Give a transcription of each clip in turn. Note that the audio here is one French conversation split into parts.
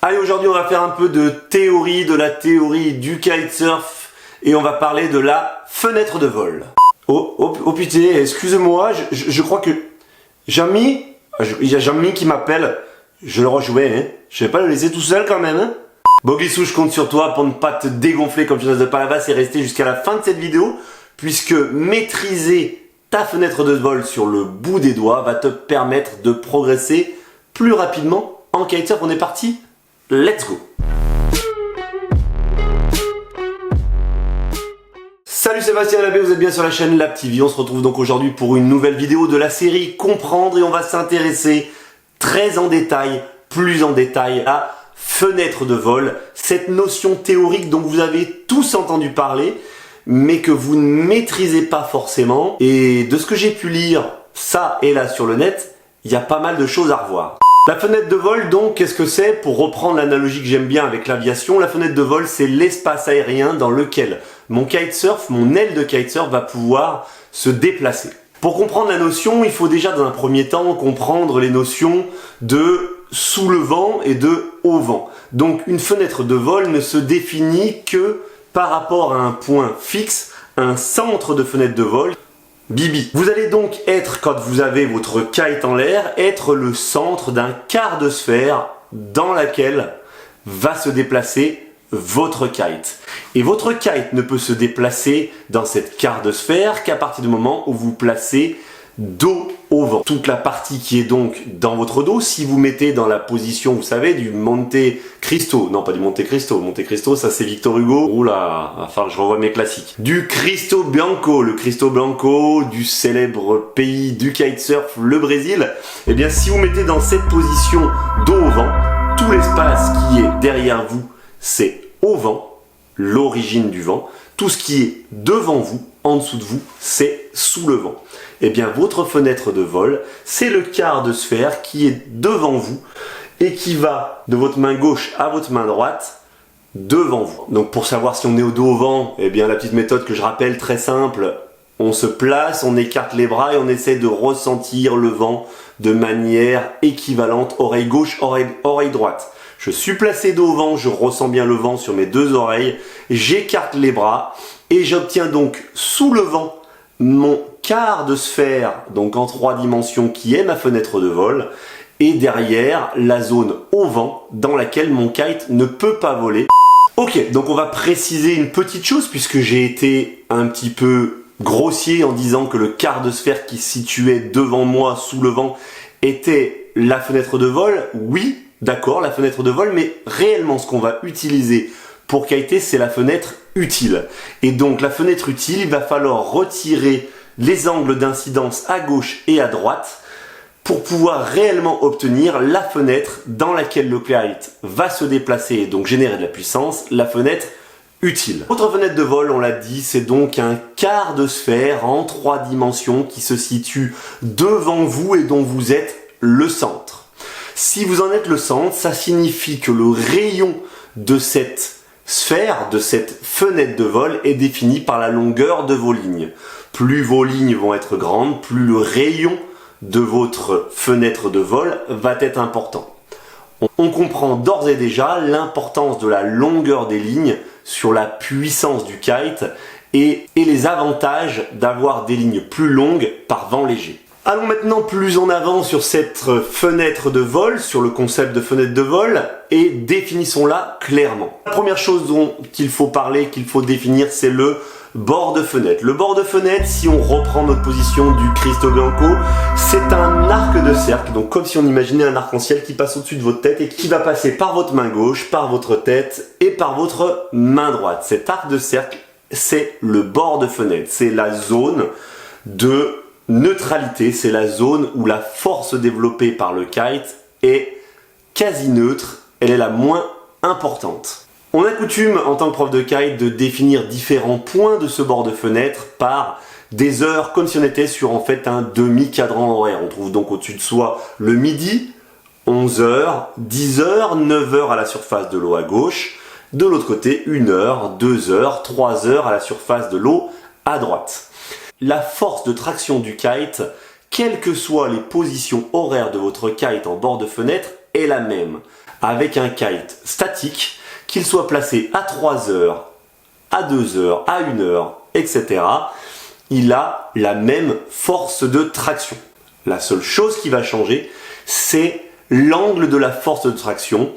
Allez, aujourd'hui on va faire un peu de théorie, de la théorie du kitesurf et on va parler de la fenêtre de vol. Oh putain, excusez-moi, je crois que Jamy, il y a Jamy qui m'appelle, je le rejouais, hein. Je vais pas le laisser tout seul quand même, hein. Bon Glissou, je compte sur toi pour ne pas te dégonfler comme tu n'oses de Palavas et rester jusqu'à la fin de cette vidéo, puisque maîtriser ta fenêtre de vol sur le bout des doigts va te permettre de progresser plus rapidement en kitesurf. On est parti, let's go! Salut, Sébastien Labbé, vous êtes bien sur la chaîne Lab TV. On se retrouve donc aujourd'hui pour une nouvelle vidéo de la série Comprendre et on va s'intéresser très en détail, plus en détail à fenêtre de vol, cette notion théorique dont vous avez tous entendu parler, mais que vous ne maîtrisez pas forcément. Et de ce que j'ai pu lire, ça et là sur le net, il y a pas mal de choses à revoir. La fenêtre de vol, donc, qu'est-ce que c'est? Pour reprendre l'analogie que j'aime bien avec l'aviation, la fenêtre de vol, c'est l'espace aérien dans lequel mon kitesurf, mon aile de kitesurf va pouvoir se déplacer. Pour comprendre la notion, il faut déjà dans un premier temps comprendre les notions de sous le vent et de haut vent. Donc une fenêtre de vol ne se définit que par rapport à un point fixe, un centre de fenêtre de vol. Bibi. Vous allez donc être, quand vous avez votre kite en l'air, être le centre d'un quart de sphère dans laquelle va se déplacer votre kite. Et votre kite ne peut se déplacer dans cette quart de sphère qu'à partir du moment où vous placez dos au vent. Toute la partie qui est donc dans votre dos, si vous mettez dans la position, vous savez, du Monte Cristo, non pas du Monte Cristo, Monte Cristo ça c'est Victor Hugo, oula, il va falloir que je revoie mes classiques. Du Cristo Bianco, le Cristo Bianco du célèbre pays du kitesurf, le Brésil, et bien si vous mettez dans cette position dos au vent, tout l'espace qui est derrière vous, c'est au vent, l'origine du vent, tout ce qui est devant vous, en dessous de vous, c'est sous le vent. Eh bien, votre fenêtre de vol, c'est le quart de sphère qui est devant vous et qui va de votre main gauche à votre main droite devant vous. Donc, pour savoir si on est au dos au vent, eh bien, la petite méthode que je rappelle, très simple, on se place, on écarte les bras et on essaie de ressentir le vent de manière équivalente, oreille gauche, oreille droite. Je suis placé dos au vent, je ressens bien le vent sur mes deux oreilles, j'écarte les bras et j'obtiens donc sous le vent mon quart de sphère, donc en 3 dimensions, qui est ma fenêtre de vol, et derrière la zone au vent dans laquelle mon kite ne peut pas voler. Ok, donc on va préciser une petite chose puisque j'ai été un petit peu grossier en disant que le quart de sphère qui se situait devant moi sous le vent était la fenêtre de vol. Oui, d'accord, la fenêtre de vol, mais réellement ce qu'on va utiliser pour kiter, c'est la fenêtre utile. Et donc la fenêtre utile, il va falloir retirer les angles d'incidence à gauche et à droite pour pouvoir réellement obtenir la fenêtre dans laquelle le kite va se déplacer et donc générer de la puissance, la fenêtre utile. Votre fenêtre de vol, on l'a dit, c'est donc un quart de sphère en 3 dimensions qui se situe devant vous et dont vous êtes le centre. Si vous en êtes le centre, ça signifie que le rayon de cette sphère, de cette fenêtre de vol, est définie par la longueur de vos lignes. Plus vos lignes vont être grandes, plus le rayon de votre fenêtre de vol va être important. On comprend d'ores et déjà l'importance de la longueur des lignes sur la puissance du kite et les avantages d'avoir des lignes plus longues par vent léger. Allons maintenant plus en avant sur cette fenêtre de vol, sur le concept de fenêtre de vol, et définissons-la clairement. La première chose dont il faut parler, qu'il faut définir, c'est le bord de fenêtre. Le bord de fenêtre, si on reprend notre position du Cristo Bianco, c'est un arc de cercle, donc comme si on imaginait un arc-en-ciel qui passe au-dessus de votre tête et qui va passer par votre main gauche, par votre tête et par votre main droite. Cet arc de cercle, c'est le bord de fenêtre, c'est la zone de neutralité, c'est la zone où la force développée par le kite est quasi neutre, elle est la moins importante. On a coutume en tant que prof de kite de définir différents points de ce bord de fenêtre par des heures comme si on était sur en fait un demi-cadran horaire. On trouve donc au-dessus de soi le midi, 11h, 10h, 9h à la surface de l'eau à gauche, de l'autre côté 1h, 2h, 3h à la surface de l'eau à droite. La force de traction du kite, quelles que soient les positions horaires de votre kite en bord de fenêtre, est la même. avec un kite statique, qu'il soit placé à 3 heures, à 2 heures, à 1 heure, etc., il a la même force de traction. La seule chose qui va changer, c'est l'angle de la force de traction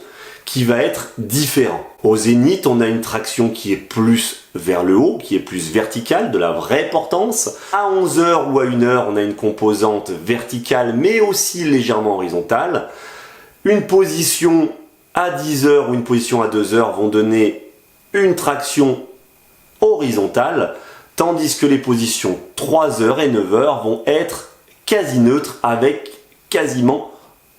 qui va être différent. Au zénith, on a une traction qui est plus vers le haut, qui est plus verticale, de la vraie portance. À 11 heures ou à 1 heure, on a une composante verticale, mais aussi légèrement horizontale. Une position à 10 heures ou une position à 2 heures vont donner une traction horizontale, tandis que les positions 3 heures et 9 heures vont être quasi neutres avec quasiment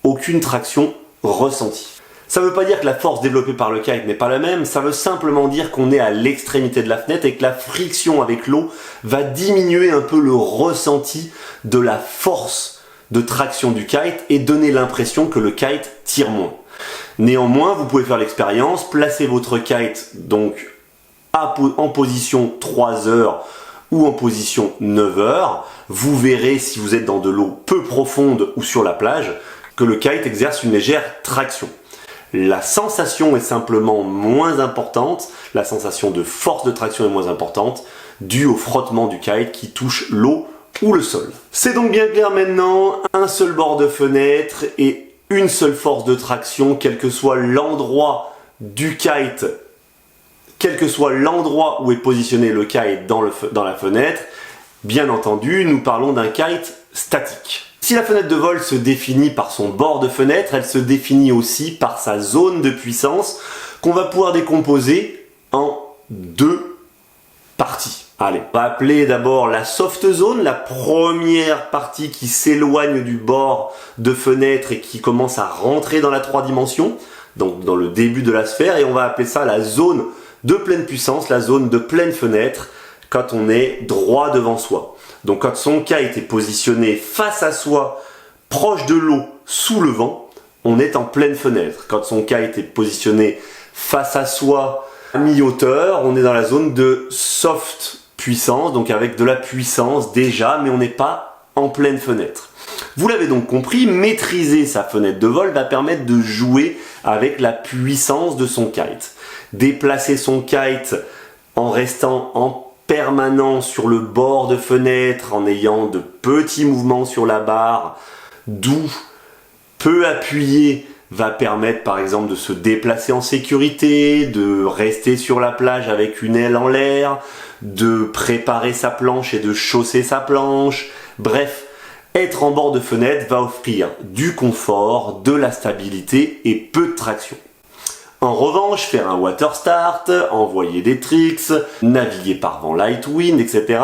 aucune traction ressentie. Ça ne veut pas dire que la force développée par le kite n'est pas la même, ça veut simplement dire qu'on est à l'extrémité de la fenêtre et que la friction avec l'eau va diminuer un peu le ressenti de la force de traction du kite et donner l'impression que le kite tire moins. Néanmoins, vous pouvez faire l'expérience, placer votre kite donc en position 3 heures ou en position 9 heures, vous verrez si vous êtes dans de l'eau peu profonde ou sur la plage que le kite exerce une légère traction. La sensation est simplement moins importante, la sensation de force de traction est moins importante, due au frottement du kite qui touche l'eau ou le sol. C'est donc bien clair maintenant, un seul bord de fenêtre et une seule force de traction, quel que soit l'endroit du kite, quel que soit l'endroit où est positionné le kite dans la fenêtre. Bien entendu, nous parlons d'un kite statique. Si la fenêtre de vol se définit par son bord de fenêtre, elle se définit aussi par sa zone de puissance qu'on va pouvoir décomposer en 2 parties. Allez, on va appeler d'abord la soft zone, la première partie qui s'éloigne du bord de fenêtre et qui commence à rentrer dans la 3 dimensions, donc dans le début de la sphère, et on va appeler ça la zone de pleine puissance, la zone de pleine fenêtre, quand on est droit devant soi. Donc quand son kite est positionné face à soi, proche de l'eau, sous le vent, on est en pleine fenêtre. Quand son kite est positionné face à soi, à mi-hauteur, on est dans la zone de soft puissance, donc avec de la puissance déjà, mais on n'est pas en pleine fenêtre. Vous l'avez donc compris, maîtriser sa fenêtre de vol va permettre de jouer avec la puissance de son kite. Déplacer son kite en restant en permanent sur le bord de fenêtre, en ayant de petits mouvements sur la barre, doux, peu appuyé, va permettre par exemple de se déplacer en sécurité, de rester sur la plage avec une aile en l'air, de préparer sa planche et de chausser sa planche. Bref, être en bord de fenêtre va offrir du confort, de la stabilité et peu de traction. En revanche, faire un water start, envoyer des tricks, naviguer par vent light wind, etc.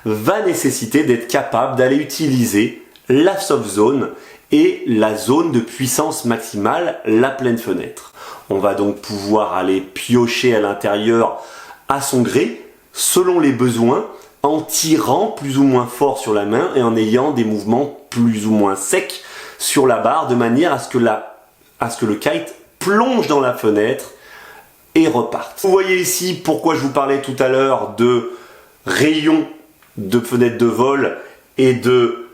va nécessiter d'être capable d'aller utiliser la soft zone et la zone de puissance maximale, la pleine fenêtre. On va donc pouvoir aller piocher à l'intérieur à son gré, selon les besoins, en tirant plus ou moins fort sur la main et en ayant des mouvements plus ou moins secs sur la barre, de manière à ce que le kite plonge dans la fenêtre et reparte. Vous voyez ici pourquoi je vous parlais tout à l'heure de rayon de fenêtre de vol et de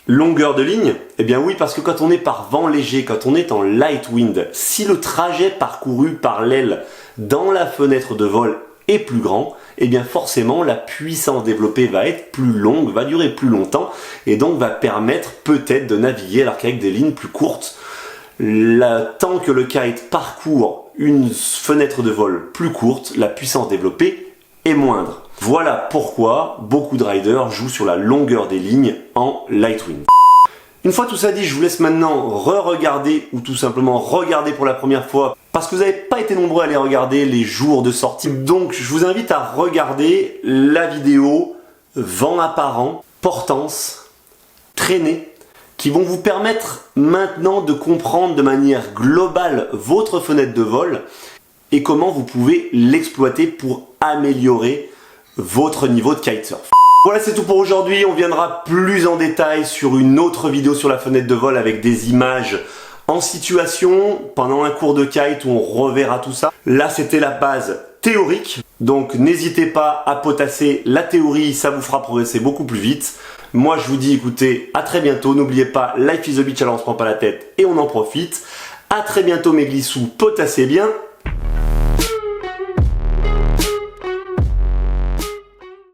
longueur de ligne. Eh bien oui, parce que quand on est par vent léger, quand on est en light wind, si le trajet parcouru par l'aile dans la fenêtre de vol est plus grand, eh bien forcément la puissance développée va être plus longue, va durer plus longtemps et donc va permettre peut-être de naviguer alors qu'avec des lignes plus courtes. Tant que le kite parcourt une fenêtre de vol plus courte, la puissance développée est moindre. Voilà pourquoi beaucoup de riders jouent sur la longueur des lignes en light wind. Une fois tout ça dit, je vous laisse maintenant re-regarder ou tout simplement regarder pour la première fois parce que vous n'avez pas été nombreux à aller regarder les jours de sortie. Donc je vous invite à regarder la vidéo vent apparent, portance, traînée, qui vont vous permettre maintenant de comprendre de manière globale votre fenêtre de vol et comment vous pouvez l'exploiter pour améliorer votre niveau de kitesurf. Voilà, c'est tout pour aujourd'hui. On viendra plus en détail sur une autre vidéo sur la fenêtre de vol avec des images en situation pendant un cours de kite où on reverra tout ça. Là, c'était la base théorique. Donc, n'hésitez pas à potasser la théorie, ça vous fera progresser beaucoup plus vite. Moi, je vous dis, écoutez, à très bientôt. N'oubliez pas, life is a beach, alors on se prend pas la tête et on en profite. À très bientôt mes glissous, potassez bien.